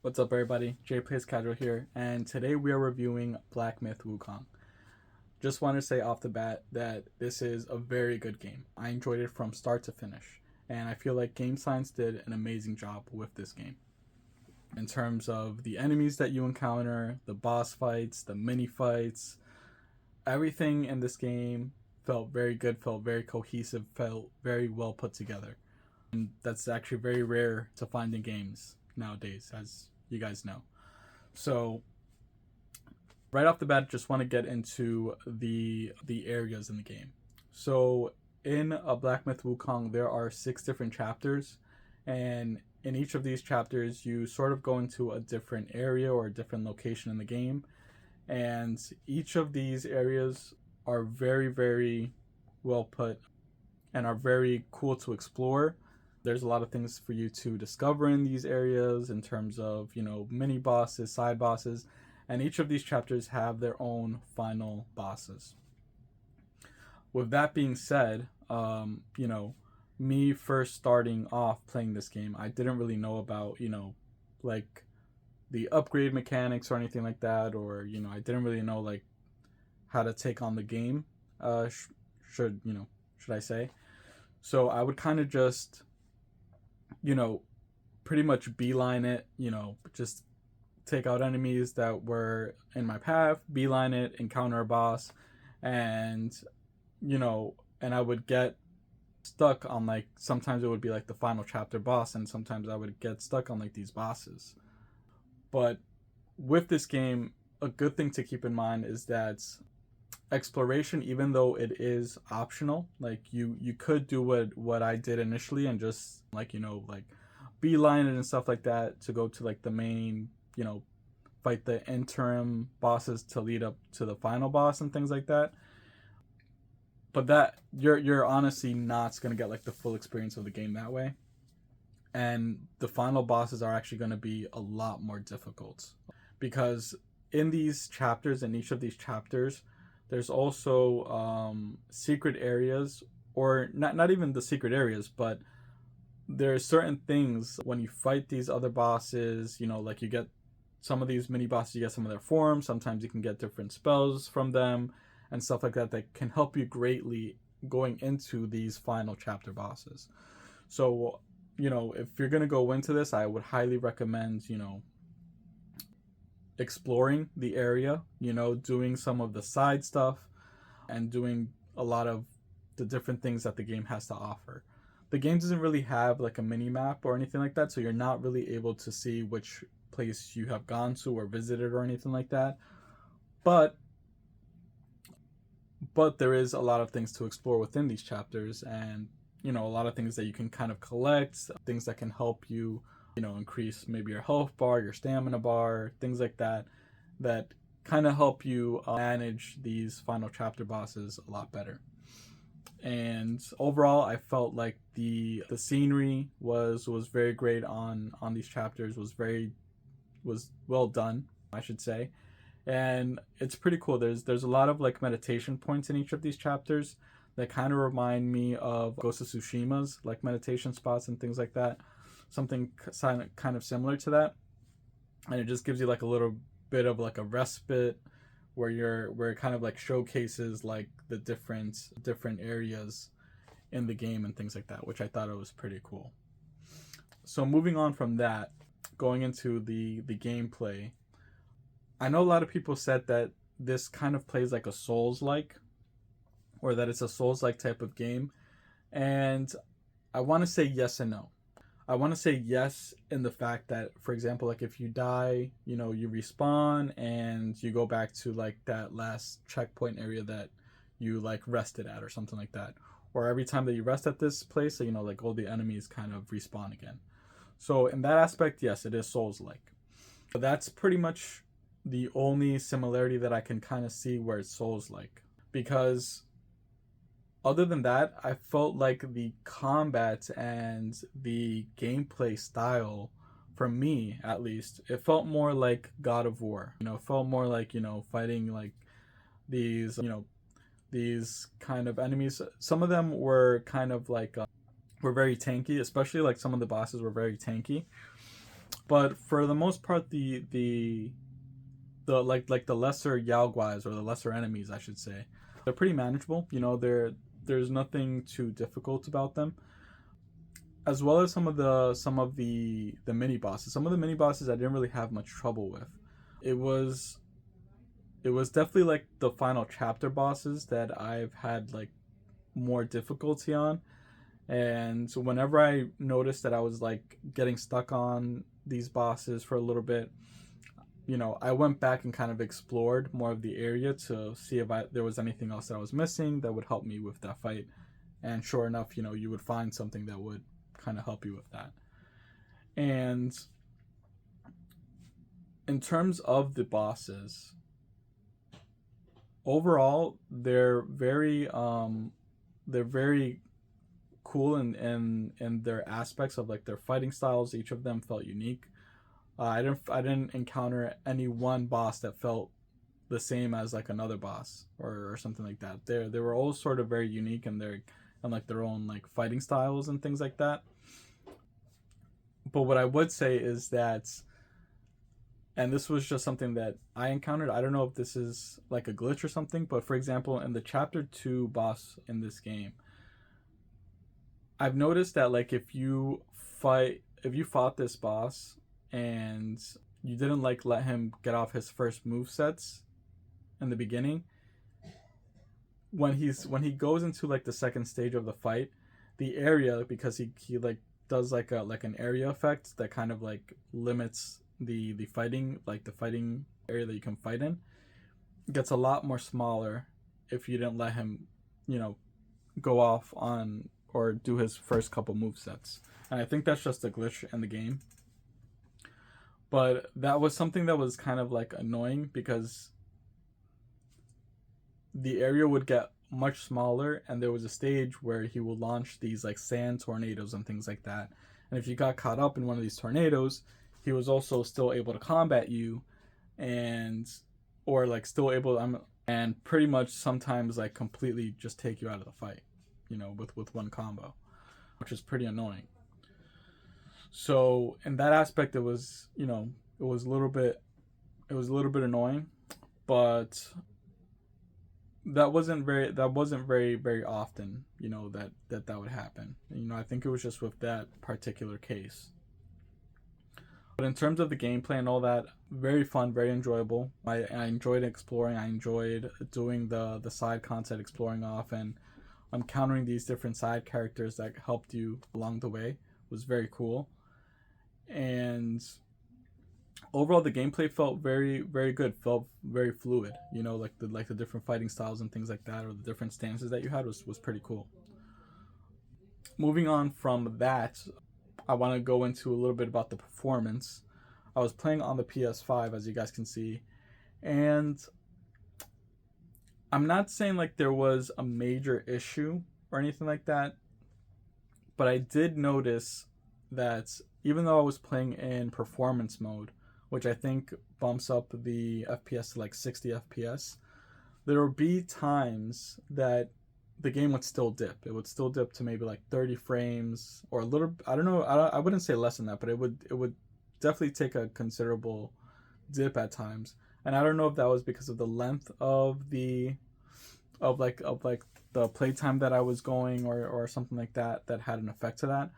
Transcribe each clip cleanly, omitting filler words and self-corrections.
What's up, everybody? Jay Plays Casual here, and today we are reviewing Black Myth Wukong. Just want to say off the bat that this is a very good game. I enjoyed it from start to finish, and I feel like Game Science did an amazing job with this game. In terms of the enemies that you encounter, the boss fights, the mini fights, everything in this game felt very good, felt very cohesive, felt very well put together. And that's actually very rare to find in games nowadays, as you guys know. So right off the bat, just want to get into the areas in the game. So in a Black Myth Wukong, there are 6 different chapters, and in each of these chapters, you sort of go into a different area or a different location in the game, and each of these areas are very, very well put and are very cool to explore. There's a lot of things for you to discover in these areas in terms of, mini bosses, side bosses, and each of these chapters have their own final bosses. With that being said, me first starting off playing this game, I didn't really know about, like the upgrade mechanics or anything like that, or, I didn't really know like how to take on the game, should I say. So I would kind of just pretty much beeline it, just take out enemies that were in my path, beeline it, encounter a boss, and, and I would get stuck on like, sometimes it would be like the final chapter boss, and sometimes I would get stuck on like these bosses. But with this game, a good thing to keep in mind is that exploration, even though it is optional, like you could do what I did initially and just like beeline it and stuff like that to go to like the main, fight the interim bosses to lead up to the final boss and things like that. But that you're honestly not going to get like the full experience of the game that way, and the final bosses are actually going to be a lot more difficult, because in these chapters, in each of these chapters, there's also secret areas, or not even the secret areas, but there are certain things when you fight these other bosses, like you get some of these mini bosses, you get some of their forms, sometimes you can get different spells from them and stuff like that that can help you greatly going into these final chapter bosses. So, if you're going to go into this, I would highly recommend, exploring the area, doing some of the side stuff and doing a lot of the different things that the game has to offer. The game doesn't really have like a mini map or anything like that, so you're not really able to see which place you have gone to or visited or anything like that. But there is a lot of things to explore within these chapters, and a lot of things that you can kind of collect, things that can help you increase maybe your health bar, your stamina bar, things like that, that kind of help you manage these final chapter bosses a lot better. And overall, I felt like the scenery was very great on these chapters, was well done, I should say. And it's pretty cool. There's a lot of like meditation points in each of these chapters that kind of remind me of Ghost of Tsushima's like meditation spots and things like that. Something kind of similar to that, and it just gives you like a little bit of like a respite where it kind of like showcases like the different areas in the game and things like that, which I thought it was pretty cool. So moving on from that, going into the gameplay, I know a lot of people said that this kind of plays like a Souls-like, or that it's a Souls-like type of game, and I want to say yes and no. I want to say yes in the fact that, for example, like if you die, you respawn and you go back to like that last checkpoint area that you like rested at or something like that. Or every time that you rest at this place, like all the enemies kind of respawn again. So in that aspect, yes, it is Souls-like. But that's pretty much the only similarity that I can kind of see where it's Souls-like. Because other than that, I felt like the combat and the gameplay style, for me at least, it felt more like God of War. It felt more like, fighting like these, these kind of enemies. Some of them were kind of like, were very tanky, especially like some of the bosses were very tanky. But for the most part, the like the lesser Yao Guais, or the lesser enemies, I should say, they're pretty manageable. There's nothing too difficult about them. As well as some of the mini bosses. Some of the mini bosses I didn't really have much trouble with. It was it was definitely like the final chapter bosses that I've had like more difficulty on. And so whenever I noticed that I was like getting stuck on these bosses for a little bit, I went back and kind of explored more of the area to see if there was anything else that I was missing that would help me with that fight. And sure enough, you would find something that would kind of help you with that. And in terms of the bosses, overall, they're very cool in their aspects of like their fighting styles. Each of them felt unique. I didn't encounter any one boss that felt the same as like another boss, or something like that. They were all sort of very unique in like their own like fighting styles and things like that. But what I would say is that, and this was just something that I encountered. I don't know if this is like a glitch or something, but for example, in the chapter 2 boss in this game, I've noticed that like if you fought this boss and you didn't like let him get off his first move sets in the beginning, when he goes into like the second stage of the fight, the area, because he like does like an area effect that kind of like limits the fighting, like the fighting area that you can fight in, gets a lot more smaller if you didn't let him, go off on or do his first couple move sets. And I think that's just a glitch in the game. But that was something that was kind of like annoying, because the area would get much smaller, and there was a stage where he will launch these like sand tornadoes and things like that. And if you got caught up in one of these tornadoes, he was also still able to combat you, and or like still able and pretty much sometimes like completely just take you out of the fight, with one combo, which is pretty annoying. So in that aspect, it was a little bit annoying, but that wasn't very very often, that would happen. I think it was just with that particular case. But in terms of the gameplay and all that, very fun, very enjoyable. I enjoyed exploring. I enjoyed doing the side content, exploring off and encountering these different side characters that helped you along the way. It was very cool. And overall, the gameplay felt very very good. Felt very fluid. Like the different fighting styles and things like that, or the different stances that you had was pretty cool. Moving on from that, I want to go into a little bit about the performance. I was playing on the PS5, as you guys can see, and I'm not saying like there was a major issue or anything like that, but I did notice that even though I was playing in performance mode, which I think bumps up the FPS to like 60 FPS, there would be times that the game would still dip. It would still dip to maybe like 30 frames, or a little. I don't know. I wouldn't say less than that, but it would definitely take a considerable dip at times. And I don't know if that was because of the length of like the playtime that I was going, or something like that had an effect to that.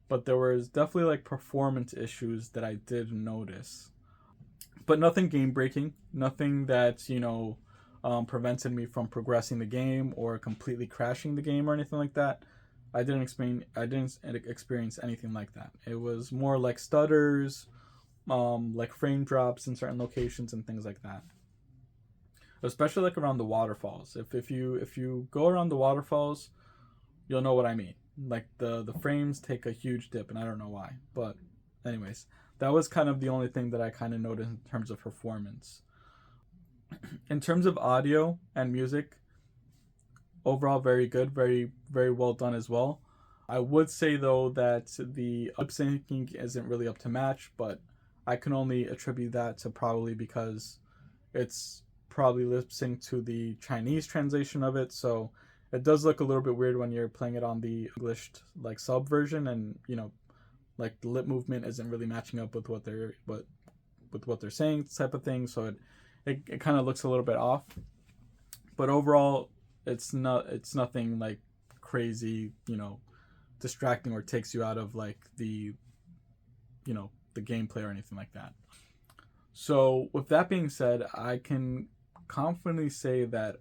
But there was definitely like performance issues that I did notice, but nothing game breaking, nothing that prevented me from progressing the game or completely crashing the game or anything like that. I didn't experience anything like that. It was more like stutters, like frame drops in certain locations and things like that. Especially like around the waterfalls. If you go around the waterfalls, you'll know what I mean. Like the frames take a huge dip, and I don't know why. But anyways, that was kind of the only thing that I kind of noticed in terms of performance. In terms of audio and music, overall very good, very very well done as well. I would say though that the lip syncing isn't really up to match, but I can only attribute that to probably because it's probably lip synced to the Chinese translation of it, so it does look a little bit weird when you're playing it on the English like sub version, and like the lip movement isn't really matching up with what they're saying, type of thing. So it kind of looks a little bit off. But overall, it's nothing like crazy, distracting or takes you out of like the gameplay or anything like that. So with that being said, I can confidently say that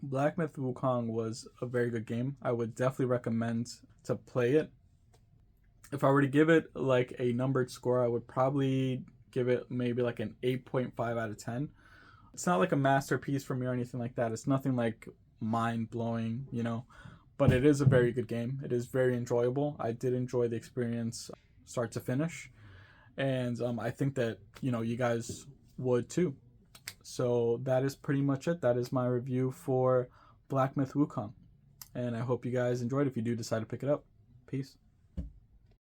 Black Myth Wukong was a very good game. I would definitely recommend to play it. If I were to give it like a numbered score, I would probably give it maybe like an 8.5 out of 10. It's not like a masterpiece for me or anything like that. It's nothing like mind-blowing, but it is a very good game. It is very enjoyable. I did enjoy the experience start to finish, and I think that you guys would too. So that is pretty much it. That is my review for Black Myth Wukong, and I hope you guys enjoyed. If you do decide to pick it up, peace.